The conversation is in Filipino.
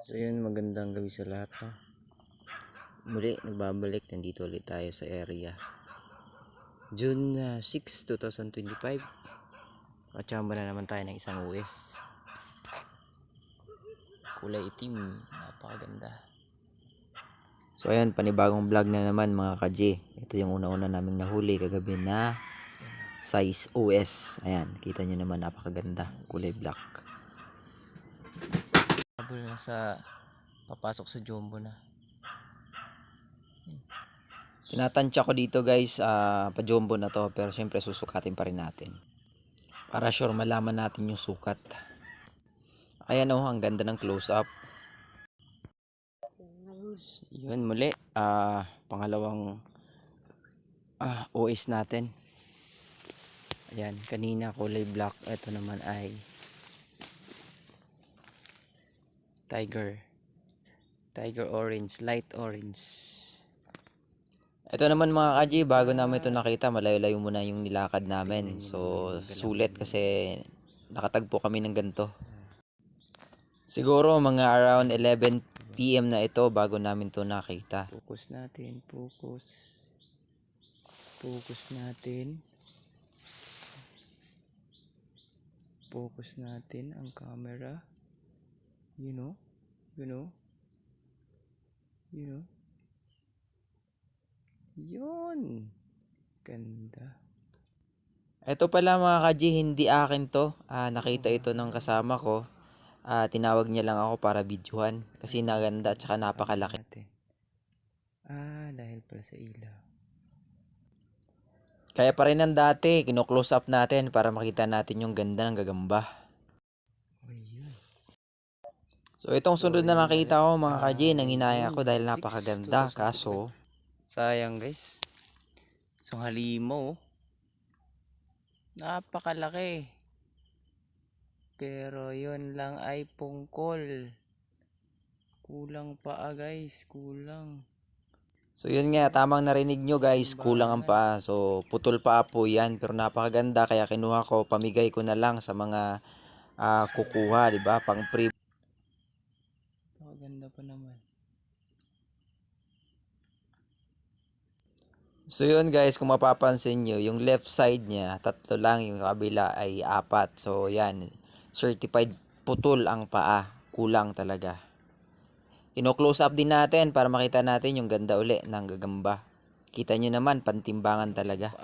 So yun, magandang gabi sa lahat, no? Muli, nagbabalik. Nandito ulit tayo sa area. June 6, 2025. Kachamba na naman tayo ng isang US. Kulay itim. Napakaganda. So ayan, panibagong vlog na naman mga ka-G. Ito yung una-una naming nahuli kagabi na size US. Ayan, kita nyo naman, napakaganda. Kulay black. Habol na sa papasok sa jumbo na. Tinatansya ko dito guys, pa-jumbo na to, pero syempre susukatin pa rin natin. Para sure malaman natin yung sukat. Ayan oh, ang ganda ng close up. Yun muli, pangalawang OS natin. Ayan, kanina kulay black, ito naman ay tiger orange, light orange. Ito naman mga kaji, bago namin ito nakita, malayo-layo muna yung nilakad namin. So, sulit kasi nakatagpo kami ng ganito. Siguro mga around 11 PM na ito bago namin ito nakita. Focus natin, focus. Focus natin. Focus natin ang camera. You know. Yun. Ganda. Ito pala mga kaji, hindi akin to. Nakita ito ng kasama ko. Tinawag niya lang ako para videohan. Kasi naganda at saka napakalaki. Dahil pala sa ilaw. Kaya pa rin ng dati, kino-close up natin para makita natin yung ganda ng gagamba. So itong sunod na nakita ko mga kaji, nanginaya ako dahil napakaganda. Kaso sayang guys, so halimaw, napakalaki, pero yun lang ay pungkol, kulang pa guys, kulang. So yun nga, tamang narinig nyo guys, kulang ang paa. So putol pa po yan, pero napakaganda, kaya kinuha ko, pamigay ko na lang sa mga kukuha, diba, pang pre. Napakaganda pa naman. So yun guys, kung mapapansin nyo, yung left side niya, 3 lang, yung kabila ay 4. So yan, certified putol ang paa, kulang talaga. Ino-close up din natin para makita natin yung ganda uli ng gagamba. Kita nyo naman, pantimbangan talaga.